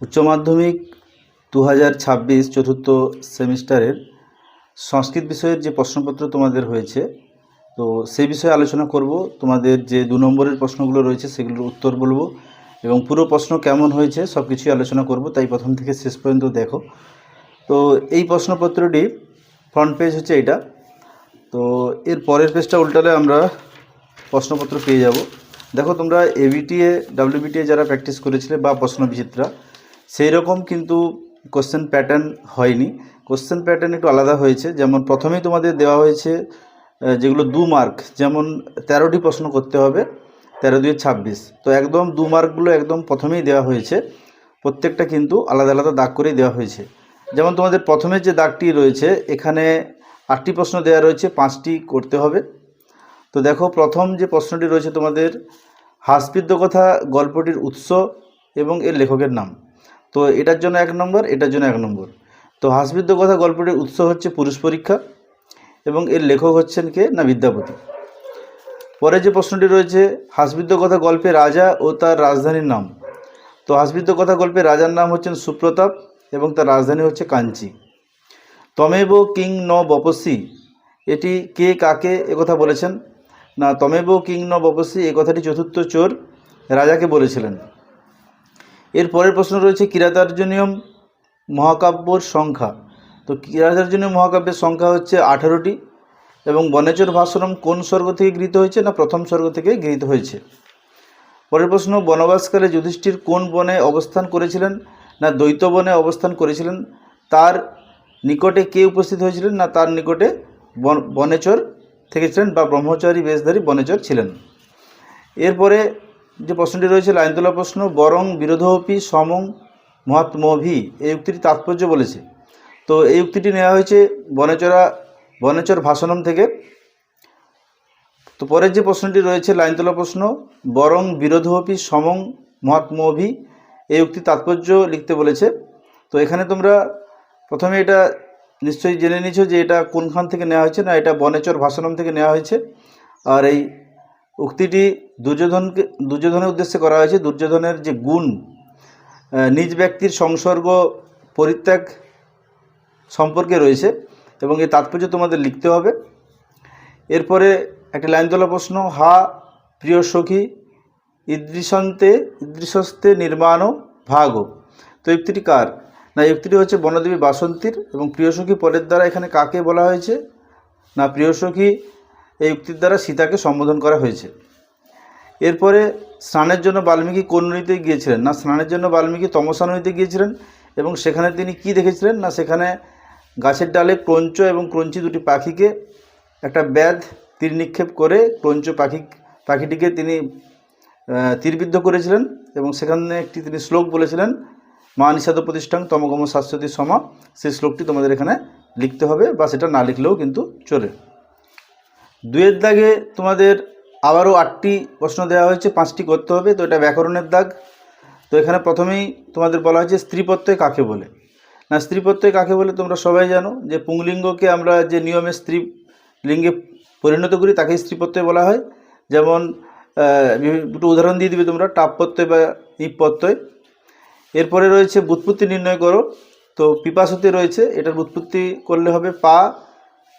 উচ্চ মাধ্যমিক 2026 চতুর্থ সেমিস্টারের সংস্কৃত বিষয়ের যে প্রশ্নপত্র তোমাদের হয়েছে, তো সেই বিষয়ে আলোচনা করব। তোমাদের যে 2 নম্বরের প্রশ্নগুলো রয়েছে সেগুলোর উত্তর বলবো এবং পুরো প্রশ্ন কেমন হয়েছে সব কিছুই আলোচনা করব, তাই প্রথম থেকে শেষ পর্যন্ত দেখো। তো এই প্রশ্নপত্রটি ফ্রন্ট পেজ হচ্ছে এইটা। তো এর পরের পেজটা উল্টালে আমরা প্রশ্নপত্র পেয়ে যাব। দেখো, তোমরা এবিটিএ ডাব্লিউবিটিএ যারা প্র্যাকটিস করেছিলে বা প্রশ্ন বিচিত্রা, সেই রকম কিন্তু কোশ্চেন প্যাটার্ন হয়নি। কোশ্চেন প্যাটার্ন একটু আলাদা হয়েছে। যেমন প্রথমেই তোমাদের দেওয়া হয়েছে যেগুলো 2 মার্ক, যেমন 13টি প্রশ্ন করতে হবে, 13×2=26। তো একদম 2 মার্কগুলো একদম প্রথমেই দেওয়া হয়েছে, প্রত্যেকটা কিন্তু আলাদা আলাদা দাগ করেই দেওয়া হয়েছে। যেমন তোমাদের প্রথমে যে দাগটি রয়েছে, এখানে 8টি প্রশ্ন দেওয়া রয়েছে, 5টি করতে হবে। তো দেখো, প্রথম যে প্রশ্নটি রয়েছে তোমাদের, হাস্যবিদ্যকথা গল্পটির উৎস এবং এর লেখকের নাম। তো এটার জন্য 1 নম্বর, এটার জন্য 1 নম্বর। তো হাস্যবিদ্যকথা গল্পটির উৎস হচ্ছে পুরুষ পরীক্ষা এবং এর লেখক হচ্ছেন কে না বিদ্যাপতি। পরে যে প্রশ্নটি রয়েছে, হাস্যবিদ্যকথা গল্পে রাজা ও তার রাজধানীর নাম। তো হাস্যবিদ্যকথা গল্পে রাজার নাম হচ্ছেন সুপ্রতাপ এবং তার রাজধানী হচ্ছে কাঞ্চি। তমেব কিং ন বপসি, এটি কে কাকে একথা বলেছেন না, তমেব কিং ন বপসি এই কথাটি চতুর্থ চোর রাজাকে বলেছিলেন। এর পরের প্রশ্ন রয়েছে কিরাতার্জুনীয়ম মহাকাব্যর সংখ্যা। তো কিরাতার্জুনীয় মহাকাব্যের সংখ্যা হচ্ছে 18টি এবং বনেচর ভাষণম কোন স্বর্গ থেকে গৃহীত হয়েছে না প্রথম স্বর্গ থেকে গৃহীত হয়েছে। পরের প্রশ্ন, বনবাসকালে যুধিষ্ঠির কোন বনে অবস্থান করেছিলেন না দ্বৈত বনে অবস্থান করেছিলেন। তার নিকটে কে উপস্থিত হয়েছিলেন না তার নিকটে বনেচর থেকেছিলেন বা ব্রহ্মচারী বেশধারী বনেচর ছিলেন। এরপরে যে প্রশ্নটি রয়েছে লাইন তোলা প্রশ্ন, বরং বিরোধোপি সমং মহাত্মভি এই উক্তিটি তাৎপর্য বলেছে। তো এই উক্তিটি নেওয়া হয়েছে বনেচর ভাষণম থেকে। তো পরের যে প্রশ্নটি রয়েছে লাইন তোলা প্রশ্ন, বরং বিরোধোপি সমং মহাত্মভি এই উক্তি তাৎপর্য লিখতে বলেছে। তো এখানে তোমরা প্রথমে এটা নিশ্চয়ই জেনে নিছো যে এটা কোনখান থেকে নেওয়া হয়েছে না, এটা বনেচর ভাষণম থেকে নেওয়া হয়েছে। আর এই উক্তিটি দুর্যোধনের উদ্দেশ্যে করা হয়েছে। দুর্যোধনের যে গুণ, নিজ ব্যক্তির সংসর্গ পরিত্যাগ সম্পর্কে রয়েছে এবং এই তাৎপর্য তোমাদের লিখতে হবে। এরপরে একটা লাইন তোলা প্রশ্ন, হা প্রিয় সখী ঈদৃশস্তে নির্মাণ ভাগ। তো উক্তিটি কার না, উক্তিটি হচ্ছে বনদেবী বাসন্তীর এবং প্রিয় সখী পদের দ্বারা এখানে কাকে বলা হয়েছে না প্রিয় সখী এই উক্তির দ্বারা সীতাকে সম্বোধন করা হয়েছে। এরপরে স্নানের জন্য বাল্মীকি কোন নদীতে গিয়েছিলেন না, স্নানের জন্য বাল্মীকি তমসা নদীতে গিয়েছিলেন এবং সেখানে তিনি কি দেখেছিলেন না, সেখানে গাছের ডালে ক্রঞ্চ এবং ক্রঞ্চি দুটি পাখিকে একটা ব্যাধ তীর নিক্ষেপ করে ক্রঞ্চ পাখিটিকে তিনি তীরবিদ্ধ করেছিলেন এবং সেখানে একটি তিনি শ্লোক বলেছিলেন, মা নিষাদ প্রতিষ্ঠান তমগম শাশ্বতী সমা। সেই শ্লোকটি তোমাদের এখানে লিখতে হবে বা সেটা না লিখলেও কিন্তু চলে। 2-এর দাগে তোমাদের আবারও 8টি প্রশ্ন দেওয়া হয়েছে, 5টি করতে হবে। তো এটা ব্যাকরণের দাগ। তো এখানে প্রথমেই তোমাদের বলা হয়েছে স্ত্রী প্রত্যয় কাকে বলে না, স্ত্রী প্রত্যয় কাকে বলে তোমরা সবাই জানো যে পুংলিঙ্গকে আমরা যে নিয়মে স্ত্রী লিঙ্গে পরিণত করি তাকেই স্ত্রী প্রত্যয় বলা হয়। যেমন দুটো উদাহরণ দিয়ে দিবে তোমরা, টাপ প্রত্যয় বা ইপ প্রত্যয়। এরপরে রয়েছে ব্যুৎপত্তি নির্ণয় করো। তো পিপাসতে রয়েছে, এটার ব্যুৎপত্তি করলে হবে পা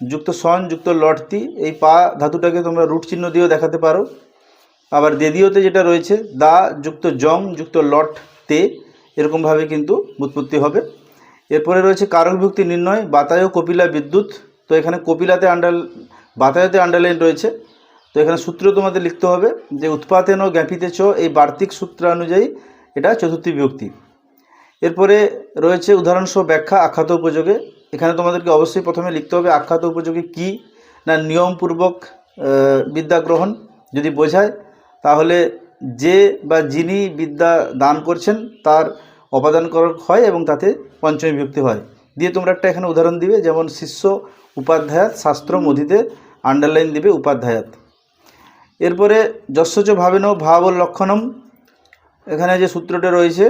যুক্ত সন যুক্ত লটতি। এই পা ধাতুটাকে তোমরা রুট চিহ্ন দিয়েও দেখাতে পারো। আবার দেদীয়তে যেটা রয়েছে দা যুক্ত জং যুক্ত লট তে, এরকমভাবে কিন্তু ব্যুৎপত্তি হবে। এরপরে রয়েছে কারক বিভক্তি নির্ণয়, বাতায় কপিলা বিদ্যুৎ। তো এখানে কপিলাতে বাতায়তে আন্ডারলাইন রয়েছে। তো এখানে সূত্র তোমাদের লিখতে হবে যে উৎপাতেন ও জ্ঞাপিতে চ, এই বার্তিক সূত্রানুযায়ী এটা চতুর্থী বিভক্তি। এরপরে রয়েছে উদাহরণসহ ব্যাখ্যা আখ্যাত উপযোগে। এখানে তোমাদেরকে অবশ্যই প্রথমে লিখতে হবে আখ্যাত উপযোগে কি না, নিয়মপূর্বক বিদ্যা গ্রহণ যদি বোঝায় তাহলে যে বা যিনি বিদ্যা দান করছেন তার অপাদান করক হয় এবং তাতে পঞ্চমী বিভক্তি হয়। দিয়ে তোমরা একটা এখানে উদাহরণ দিবে, যেমন শিষ্য উপাধ্যায়াত শাস্ত্র মধিতে আন্ডারলাইন দিবে উপাধ্যায়াত। এরপরে যস্যচ ভাবেন ভাব লক্ষণম, এখানে যে সূত্রটা রয়েছে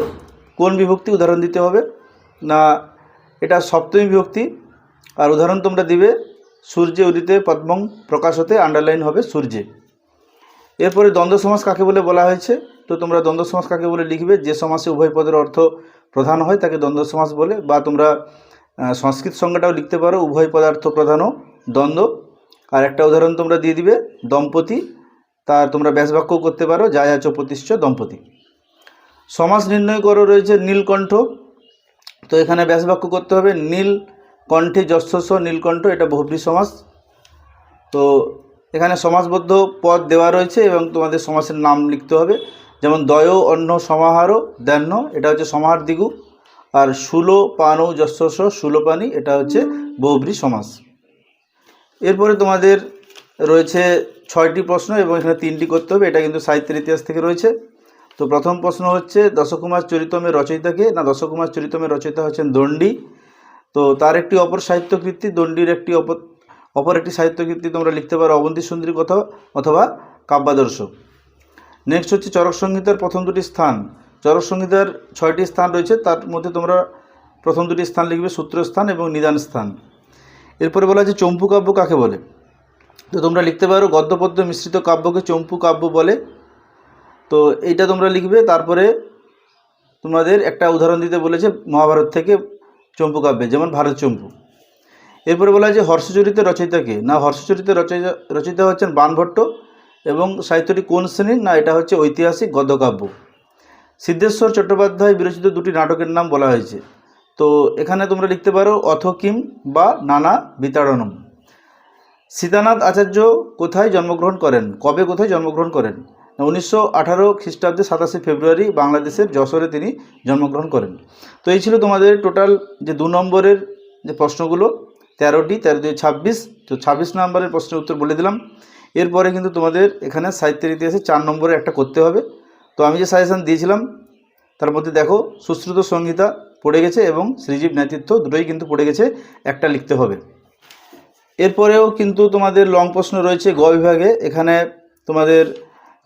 কোন বিভক্তি উদাহরণ দিতে হবে না, এটা সপ্তমী বিভক্তি। আর উদাহরণ তোমরা দিবে সূর্যে উদিতে পদ্মং প্রকাশতে, আন্ডারলাইন হবে সূর্যে। এরপরে দ্বন্দ্ব সমাস কাকে বলে বলা হয়েছে। তো তোমরা দ্বন্দ্ব সমাস কাকে বলে লিখবে যে সমাসে উভয় পদের অর্থ প্রধান হয় তাকে দ্বন্দ্ব সমাস বলে, বা তোমরা সংস্কৃত সংজ্ঞাটাও লিখতে পারো, উভয় পদার্থ প্রধান ও দ্বন্দ্ব। আর একটা উদাহরণ তোমরা দিয়ে দিবে দম্পতি, তার তোমরা ব্যাসবাক্যও করতে পারো যায়াচ প্রতিষ্ঠ দম্পতি। সমাস নির্ণয় করো রয়েছে নীলকণ্ঠ, তো এখানে ব্যাসবাক্য করতে হবে নীল কণ্ঠে যশস্ব নীলকণ্ঠ, এটা বহুব্রী সমাস। তো এখানে সমাসবদ্ধ পদ দেওয়া রয়েছে এবং তোমাদের সমাসের নাম লিখতে হবে, যেমন দয় অন্য সমাহার দ্যান্য, এটা হচ্ছে সমাহার দ্বিগু। আর শূলো পানৌ যশস্ব শূলপানি, এটা হচ্ছে বহুব্রী সমাস। এরপরে তোমাদের রয়েছে 6টি প্রশ্ন এবং এখানে 3টি করতে হবে, এটা কিন্তু সাহিত্যের ইতিহাস থেকে রয়েছে। তো প্রথম প্রশ্ন হচ্ছে দশকুমার চরিতমের রচয়িতাকে, না দশকুমার চরিতমের রচয়িতা হচ্ছেন দণ্ডী। তো তার একটি অপর সাহিত্যকৃতি, দণ্ডির একটি অপর একটি সাহিত্যকৃতি তোমরা লিখতে পারো অবন্তী সুন্দরী কথা অথবা কাব্যাদর্শ। নেক্সট হচ্ছে চরক সংহিতার প্রথম দুটি স্থান। চরক সংহিতার 6টি স্থান রয়েছে, তার মধ্যে তোমরা প্রথম দুটি স্থান লিখবে সূত্রস্থান এবং নিদান স্থান। এরপরে বলা আছে চম্পু কাব্য কাকে বলে, তো তোমরা লিখতে পারো গদ্যপদ্য মিশ্রিত কাব্যকে চম্পু কাব্য বলে, তো এইটা তোমরা লিখবে। তারপরে তোমাদের একটা উদাহরণ দিতে বলেছে মহাভারত থেকে চম্পু কাব্যে, যেমন ভারত চম্পু। এরপরে বলা হয় যে হর্ষচরিতের রচয়িতাকে, না হর্ষচরিতের রচয়িতা হচ্ছেন বাণভট্ট, এবং সাহিত্যটি কোন শ্রেণীর, না এটা হচ্ছে ঐতিহাসিক গদ্যকাব্য। সিদ্ধেশ্বর চট্টোপাধ্যায় বিরচিত দুটি নাটকের নাম বলা হয়েছে, তো এখানে তোমরা লিখতে পারো অথ কিম বা নানা বিতাড়নম। সীতানাথ আচার্য কোথায় জন্মগ্রহণ করেন, কবে কোথায় জন্মগ্রহণ করেন, 1918 খ্রিস্টাব্দে 27 ফেব্রুয়ারি বাংলাদেশের যশোরে তিনি জন্মগ্রহণ করেন। তো এই ছিল তোমাদের টোটাল যে 2 নম্বরের যে প্রশ্নগুলো, 13টি, 13 2 26, তো 26 নম্বরের প্রশ্নের উত্তর বলে দিলাম। এরপরে কিন্তু তোমাদের এখানে সাহিত্যের ইতিহাসে 4 নম্বরে একটা করতে হবে। তো আমি যে সাজেশন দিয়েছিলাম তার মধ্যে দেখো সুশ্রুত সংহিতা পড়ে গেছে এবং শ্রীজীব ন্যায়তীর্থ দুটোই কিন্তু পড়ে গেছে, একটা লিখতে হবে। এরপরেও কিন্তু তোমাদের লং প্রশ্ন রয়েছে গ বিভাগে, এখানে তোমাদের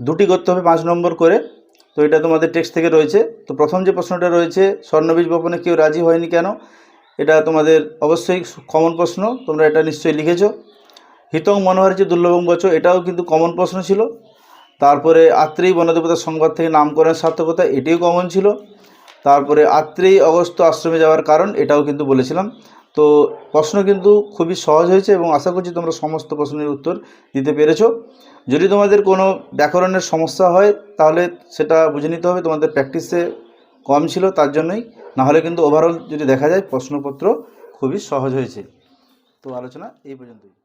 2টি করতে হবে 5 নম্বর করে, তো এটা তোমাদের টেক্সট থেকে রয়েছে। তো প্রথম যে প্রশ্নটা রয়েছে স্বর্ণবীজ বপনে কেউ রাজি হয়নি কেন, এটা তোমাদের অবশ্যই কমন প্রশ্ন, তোমরা এটা নিশ্চয়ই লিখেছো। হিতং মনোহর যে দুর্লভং বচ, এটাও কিন্তু কমন প্রশ্ন ছিল। তারপরে আত্রেয়ী বনদেবতার সংবাদ থেকে নামকরণের সার্থকতা, এটিও কমন ছিল। তারপরে আত্রেয়ী অগস্ত্য আশ্রমে যাওয়ার কারণ, এটাও কিন্তু বলেছিলাম। তো প্রশ্ন কিন্তু খুবই সহজ হয়েছে এবং আশা করছি তোমরা সমস্ত প্রশ্নের উত্তর দিতে পেরেছো। যদি তোমাদের কোনো ব্যাকরণের সমস্যা হয় তাহলে সেটা বুঝে নিতে হবে, তোমাদের প্র্যাকটিসে কম ছিল তার জন্যই, নাহলে কিন্তু ওভারঅল যদি দেখা যায় প্রশ্নপত্র খুবই সহজ হয়েছে। তো আলোচনা এই পর্যন্তই।